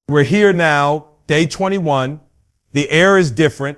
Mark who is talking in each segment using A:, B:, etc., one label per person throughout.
A: We're here now, day 21. The air is different.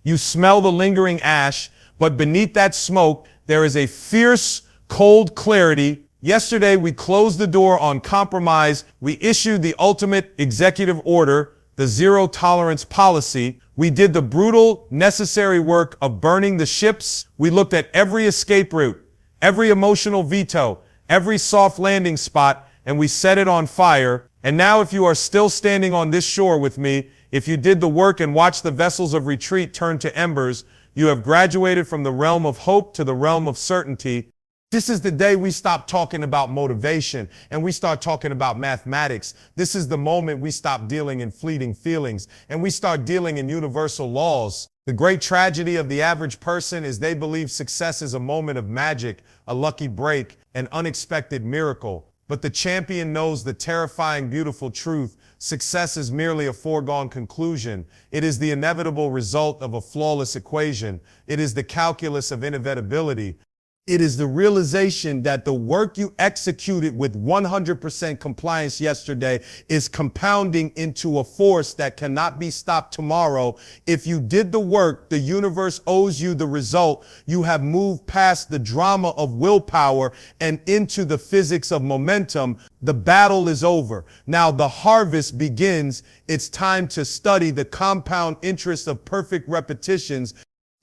A: You smell the lingering ash, but beneath that smoke, there is a fierce, cold clarity. Yesterday, we closed the door on compromise. We issued the ultimate executive order, the zero tolerance policy. We did the brutal, necessary work of burning the ships. We looked at every escape route, every emotional veto, every soft landing spot, and we set it on fire. And now, if you are still standing on this shore with me, if you did the work and watched the vessels of retreat turn to embers, you have graduated from the realm of hope to the realm of certainty. This is the day we stop talking about motivation and we start talking about mathematics. This is the moment we stop dealing in fleeting feelings and we start dealing in universal laws. The great tragedy of the average person is they believe success is a moment of magic, a lucky break, an unexpected miracle. But the champion knows the terrifying, beautiful truth. Success is merely a foregone conclusion. It is the inevitable result of a flawless equation. It is the calculus of inevitability. It is the realization that the work you executed with 100% compliance yesterday is compounding into a force that cannot be stopped tomorrow. If you did the work, the universe owes you the result. You have moved past the drama of willpower and into the physics of momentum. The battle is over. Now the harvest begins. It's time to study the compound interest of perfect repetitions.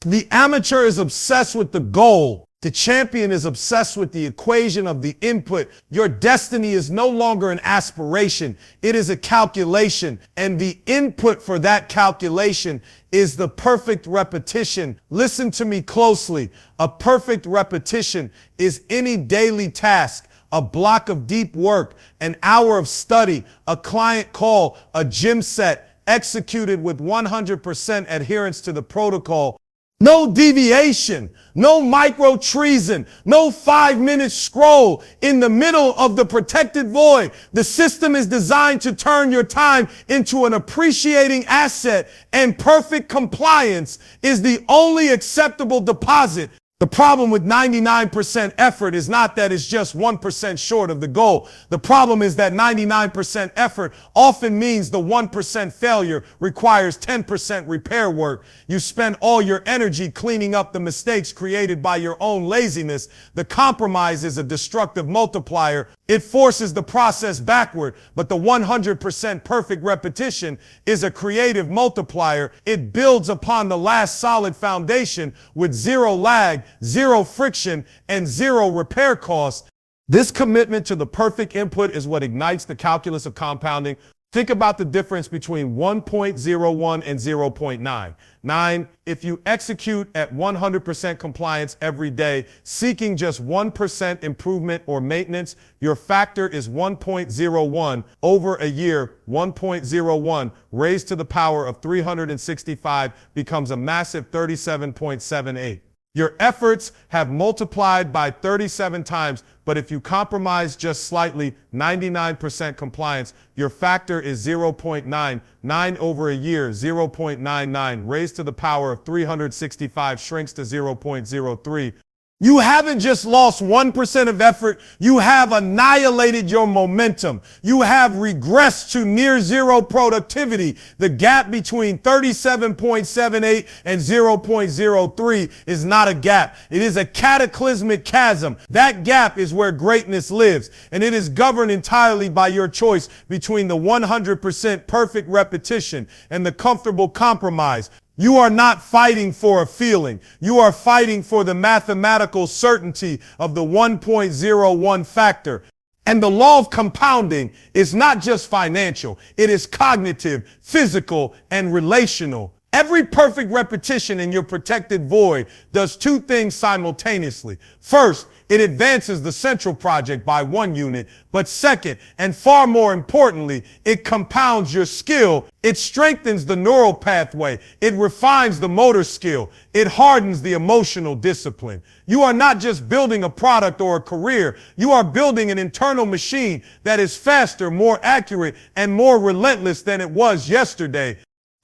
A: The amateur is obsessed with the goal. The champion is obsessed with the equation of the input. Your destiny is no longer an aspiration. It is a calculation. And the input for that calculation is the perfect repetition. Listen to me closely. A perfect repetition is any daily task, a block of deep work, an hour of study, a client call, a gym set, executed with 100% adherence to the protocol. No deviation, no micro treason, no 5-minute scroll in the middle of the protected void. The system is designed to turn your time into an appreciating asset, and perfect compliance is the only acceptable deposit. The problem with 99% effort is not that it's just 1% short of the goal. The problem is that 99% effort often means the 1% failure requires 10% repair work. You spend all your energy cleaning up the mistakes created by your own laziness. The compromise is a destructive multiplier. It forces the process backward, but the 100% perfect repetition is a creative multiplier. It builds upon the last solid foundation with zero lag, zero friction, and zero repair costs. This commitment to the perfect input is what ignites the calculus of compounding. Think about the difference between 1.01 and 0.9. If you execute at 100% compliance every day, seeking just 1% improvement or maintenance, your factor is 1.01. Over a year, 1.01 raised to the power of 365 becomes a massive 37.78. Your efforts have multiplied by 37 times, but if you compromise just slightly, 99% compliance, your factor is 0.9. 9 over a year, 0.99, raised to the power of 365 shrinks to 0.03. You haven't just lost 1% of effort, you have annihilated your momentum. You have regressed to near zero productivity. The gap between 37.78 and 0.03 is not a gap. It is a cataclysmic chasm. That gap is where greatness lives, and it is governed entirely by your choice between the 100% perfect repetition and the comfortable compromise. You are not fighting for a feeling. You are fighting for the mathematical certainty of the 1.01 factor. And the law of compounding is not just financial. It is cognitive, physical, and relational. Every perfect repetition in your protected void does two things simultaneously. First, it advances the central project by 1 unit, but second, and far more importantly, it compounds your skill. It strengthens the neural pathway. It refines the motor skill. It hardens the emotional discipline. You are not just building a product or a career. You are building an internal machine that is faster, more accurate, and more relentless than it was yesterday.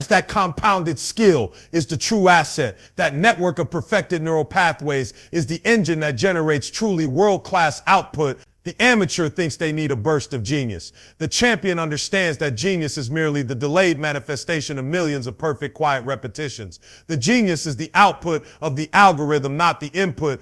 A: That compounded skill is the true asset. That network of perfected neural pathways is the engine that generates truly world-class output. The amateur thinks they need a burst of genius. The champion understands that genius is merely the delayed manifestation of millions of perfect, quiet repetitions. The genius is the output of the algorithm, not the input.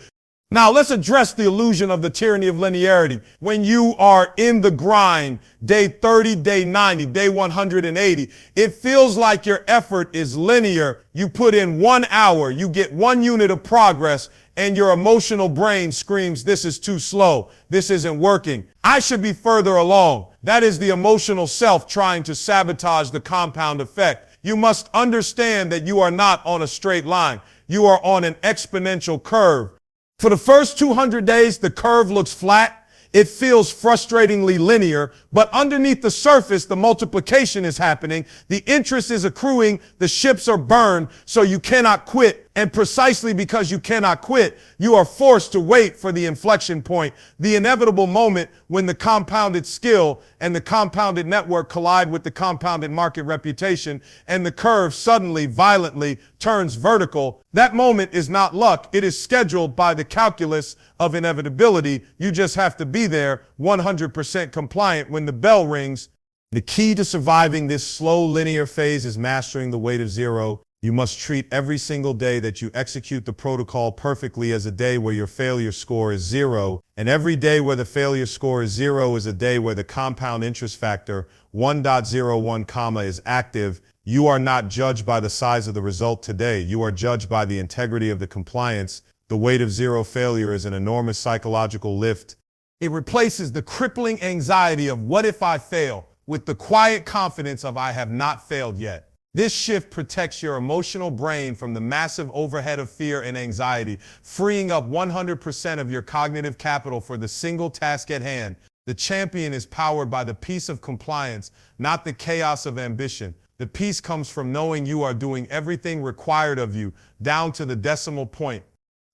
A: Now let's address the illusion of the tyranny of linearity. When you are in the grind, day 30, day 90, day 180, it feels like your effort is linear. You put in 1 hour, you get 1 unit of progress, and your emotional brain screams, this is too slow. This isn't working. I should be further along. That is the emotional self trying to sabotage the compound effect. You must understand that you are not on a straight line. You are on an exponential curve. For the first 200 days, the curve looks flat. It feels frustratingly linear, but underneath the surface, the multiplication is happening. The interest is accruing. The ships are burned, so you cannot quit. And precisely because you cannot quit, you are forced to wait for the inflection point, the inevitable moment when the compounded skill and the compounded network collide with the compounded market reputation, and the curve suddenly, violently turns vertical. That moment is not luck. It is scheduled by the calculus of inevitability. You just have to be there, 100% compliant when the bell rings. The key to surviving this slow linear phase is mastering the weight of zero. You must treat every single day that you execute the protocol perfectly as a day where your failure score is 0, and every day where the failure score is 0 is a day where the compound interest factor 1.01, is active. You are not judged by the size of the result today. You are judged by the integrity of the compliance. The weight of zero failure is an enormous psychological lift. It replaces the crippling anxiety of what if I fail with the quiet confidence of I have not failed yet. This shift protects your emotional brain from the massive overhead of fear and anxiety, freeing up 100% of your cognitive capital for the single task at hand. The champion is powered by the peace of compliance, not the chaos of ambition. The peace comes from knowing you are doing everything required of you, down to the decimal point.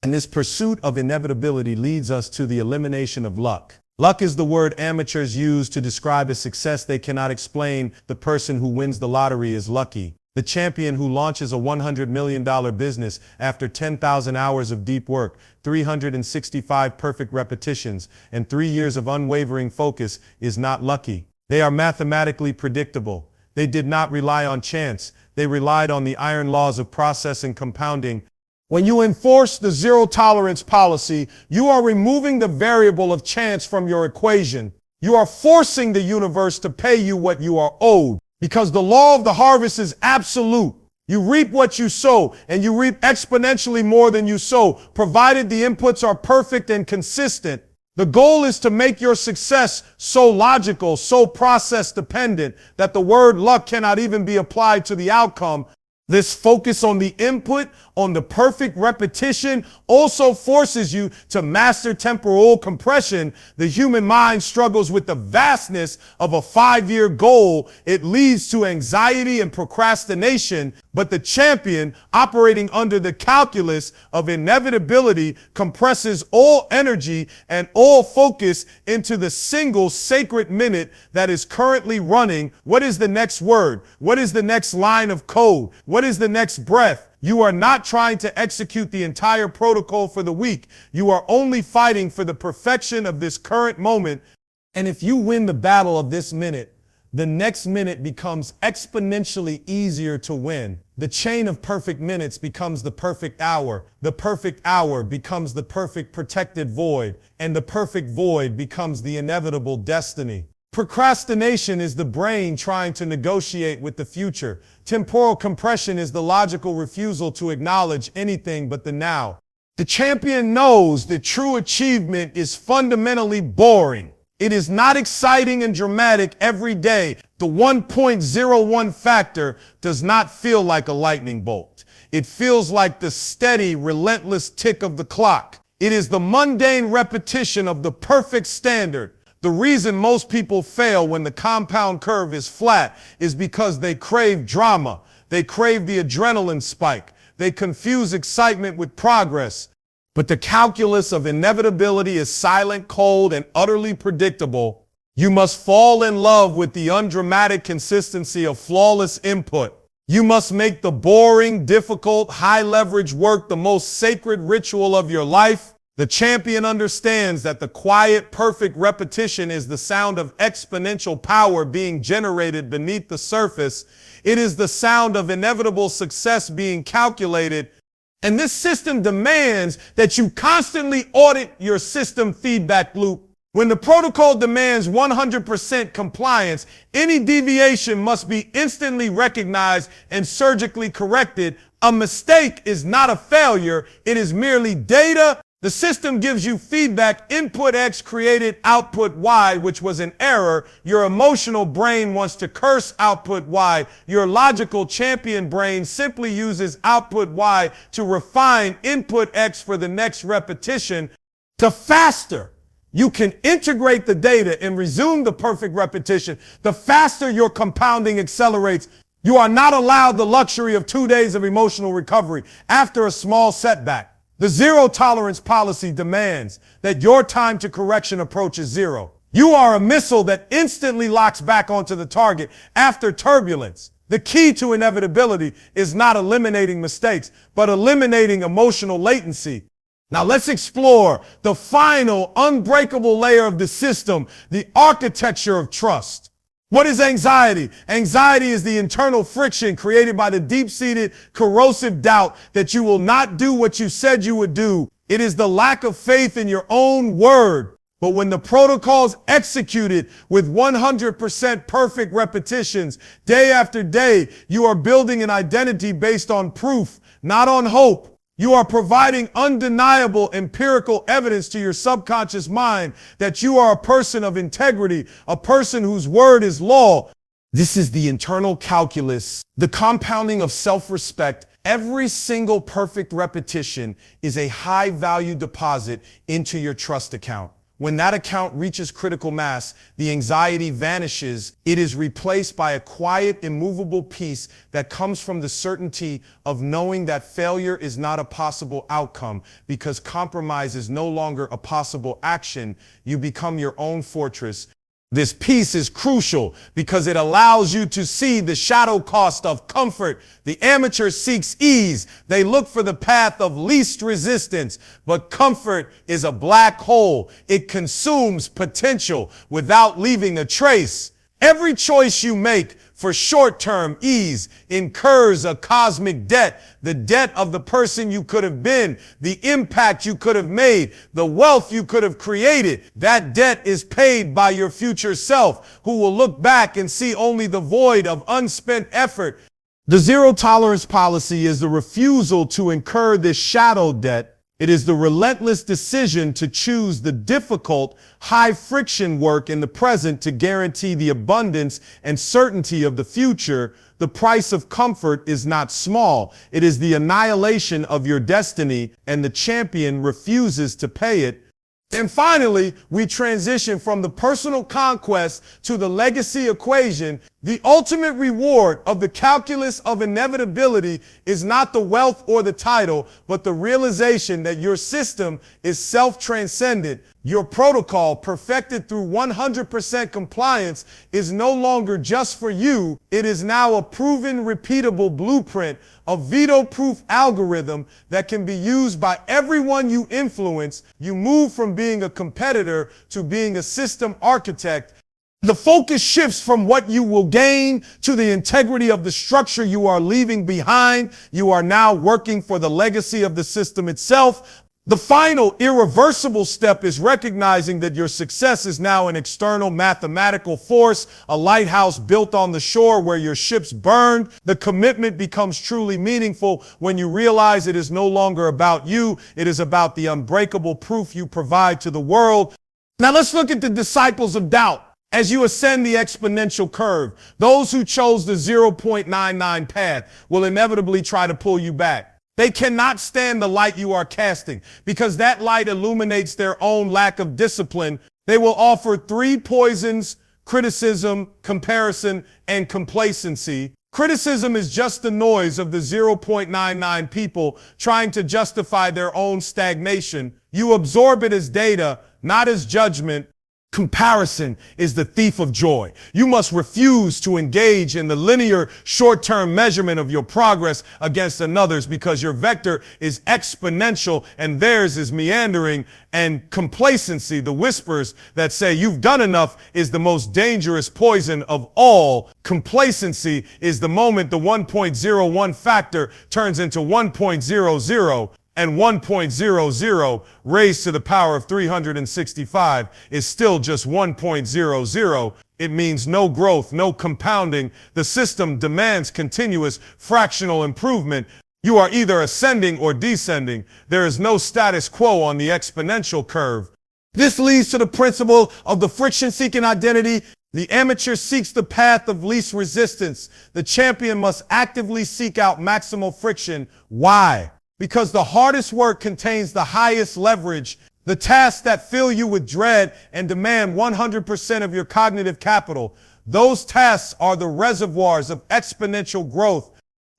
A: And this pursuit of inevitability leads us to the elimination of luck. Luck is the word amateurs use to describe a success they cannot explain. The person who wins the lottery is lucky. The champion who launches a $100 million business after 10,000 hours of deep work, 365 perfect repetitions, and 3 years of unwavering focus is not lucky. They are mathematically predictable. They did not rely on chance. They relied on the iron laws of process and compounding. When you enforce the zero tolerance policy, you are removing the variable of chance from your equation. You are forcing the universe to pay you what you are owed, because the law of the harvest is absolute. You reap what you sow, and you reap exponentially more than you sow, provided the inputs are perfect and consistent. The goal is to make your success so logical, so process dependent, that the word luck cannot even be applied to the outcome. This focus on the input, on the perfect repetition, also forces you to master temporal compression. The human mind struggles with the vastness of a 5-year goal. It leads to anxiety and procrastination, but the champion, operating under the calculus of inevitability, compresses all energy and all focus into the single sacred minute that is currently running. What is the next word? What is the next line of code? What is the next breath? You are not trying to execute the entire protocol for the week. You are only fighting for the perfection of this current moment. And if you win the battle of this minute, the next minute becomes exponentially easier to win. The chain of perfect minutes becomes the perfect hour. The perfect hour becomes the perfect protected void. And the perfect void becomes the inevitable destiny. Procrastination is the brain trying to negotiate with the future. Temporal compression is the logical refusal to acknowledge anything but the now. The champion knows that true achievement is fundamentally boring. It is not exciting and dramatic every day. The 1.01 factor does not feel like a lightning bolt. It feels like the steady, relentless tick of the clock. It is the mundane repetition of the perfect standard. The reason most people fail when the compound curve is flat is because they crave drama. They crave the adrenaline spike. They confuse excitement with progress. But the calculus of inevitability is silent, cold, and utterly predictable. You must fall in love with the undramatic consistency of flawless input. You must make the boring, difficult, high-leverage work the most sacred ritual of your life. The champion understands that the quiet, perfect repetition is the sound of exponential power being generated beneath the surface. It is the sound of inevitable success being calculated. And this system demands that you constantly audit your system feedback loop. When the protocol demands 100% compliance, any deviation must be instantly recognized and surgically corrected. A mistake is not a failure. It is merely data. The system gives you feedback. Input X created output Y, which was an error. Your emotional brain wants to curse output Y. Your logical champion brain simply uses output Y to refine input X for the next repetition. The faster you can integrate the data and resume the perfect repetition, the faster your compounding accelerates. You are not allowed the luxury of 2 days of emotional recovery after a small setback. The zero tolerance policy demands that your time to correction approaches zero. You are a missile that instantly locks back onto the target after turbulence. The key to inevitability is not eliminating mistakes, but eliminating emotional latency. Now let's explore the final unbreakable layer of the system, the architecture of trust. What is anxiety? Anxiety is the internal friction created by the deep-seated corrosive doubt that you will not do what you said you would do. It is the lack of faith in your own word. But when the protocol's executed with 100% perfect repetitions, day after day, you are building an identity based on proof, not on hope. You are providing undeniable empirical evidence to your subconscious mind that you are a person of integrity, a person whose word is law. This is the internal calculus, the compounding of self-respect. Every single perfect repetition is a high-value deposit into your trust account. When that account reaches critical mass, the anxiety vanishes. It is replaced by a quiet, immovable peace that comes from the certainty of knowing that failure is not a possible outcome because compromise is no longer a possible action. You become your own fortress. This peace is crucial because it allows you to see the shadow cost of comfort. The amateur seeks ease. They look for the path of least resistance. But comfort is a black hole. It consumes potential without leaving a trace. Every choice you make for short-term ease incurs a cosmic debt, the debt of the person you could have been, the impact you could have made, the wealth you could have created. That debt is paid by your future self, who will look back and see only the void of unspent effort. The zero tolerance policy is the refusal to incur this shadow debt. It is the relentless decision to choose the difficult, high-friction work in the present to guarantee the abundance and certainty of the future. The price of comfort is not small. It is the annihilation of your destiny, and the champion refuses to pay it. And finally, we transition from the personal conquest to the legacy equation. The ultimate reward of the calculus of inevitability is not the wealth or the title, but the realization that your system is self-transcendent. Your protocol, perfected through 100% compliance, is no longer just for you. It is now a proven, repeatable blueprint, a veto-proof algorithm that can be used by everyone you influence. You move from being a competitor to being a system architect. The focus shifts from what you will gain to the integrity of the structure you are leaving behind. You are now working for the legacy of the system itself. The final irreversible step is recognizing that your success is now an external mathematical force, a lighthouse built on the shore where your ships burned. The commitment becomes truly meaningful when you realize it is no longer about you. It is about the unbreakable proof you provide to the world. Now let's look at the disciples of doubt. As you ascend the exponential curve, those who chose the 0.99 path will inevitably try to pull you back. They cannot stand the light you are casting because that light illuminates their own lack of discipline. They will offer three poisons: criticism, comparison, and complacency. Criticism is just the noise of the 0.99 people trying to justify their own stagnation. You absorb it as data, not as judgment. Comparison is the thief of joy. You must refuse to engage in the linear short-term measurement of your progress against another's because your vector is exponential and theirs is meandering, and complacency, the whispers that say you've done enough, is the most dangerous poison of all. Complacency is the moment the 1.01 factor turns into 1.00, and 1.00 raised to the power of 365 is still just 1.00. It means no growth, no compounding. The system demands continuous fractional improvement. You are either ascending or descending. There is no status quo on the exponential curve. This leads to the principle of the friction-seeking identity. The amateur seeks the path of least resistance. The champion must actively seek out maximal friction. Why? Because the hardest work contains the highest leverage. The tasks that fill you with dread and demand 100% of your cognitive capital, those tasks are the reservoirs of exponential growth.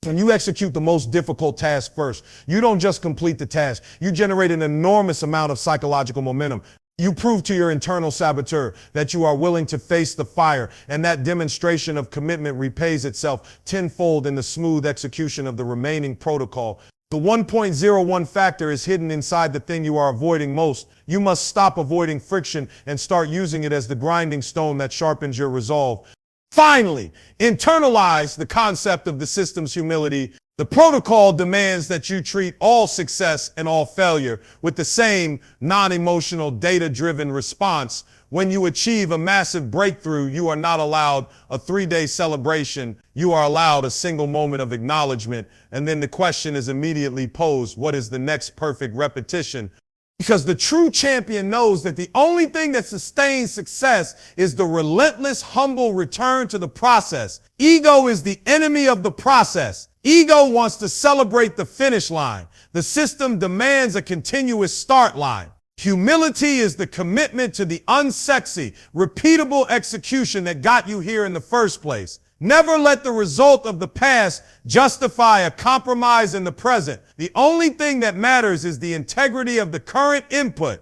A: When you execute the most difficult task first, you don't just complete the task, you generate an enormous amount of psychological momentum. You prove to your internal saboteur that you are willing to face the fire, and that demonstration of commitment repays itself tenfold in the smooth execution of the remaining protocol. The 1.01 factor is hidden inside the thing you are avoiding most. You must stop avoiding friction and start using it as the grinding stone that sharpens your resolve. Finally, internalize the concept of the system's humility. The protocol demands that you treat all success and all failure with the same non-emotional, data-driven response. When you achieve a massive breakthrough, you are not allowed a 3-day celebration. You are allowed a single moment of acknowledgement. And then the question is immediately posed, what is the next perfect repetition? Because the true champion knows that the only thing that sustains success is the relentless, humble return to the process. Ego is the enemy of the process. Ego wants to celebrate the finish line. The system demands a continuous start line. Humility is the commitment to the unsexy, repeatable execution that got you here in the first place. Never let the result of the past justify a compromise in the present. The only thing that matters is the integrity of the current input.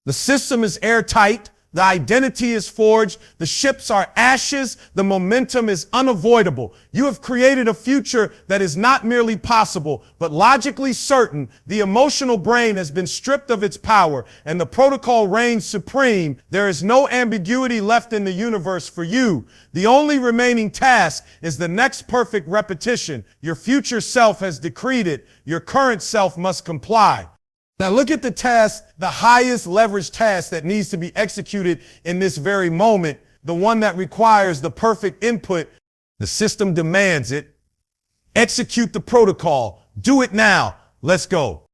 A: The system is airtight. The identity is forged. The ships are ashes. The momentum is unavoidable. You have created a future that is not merely possible, but logically certain. The emotional brain has been stripped of its power, and the protocol reigns supreme. There is no ambiguity left in the universe for you. The only remaining task is the next perfect repetition. Your future self has decreed it. Your current self must comply. Now look at the task, the highest leverage task that needs to be executed in this very moment, the one that requires the perfect input. The system demands it. Execute the protocol. Do it now. Let's go.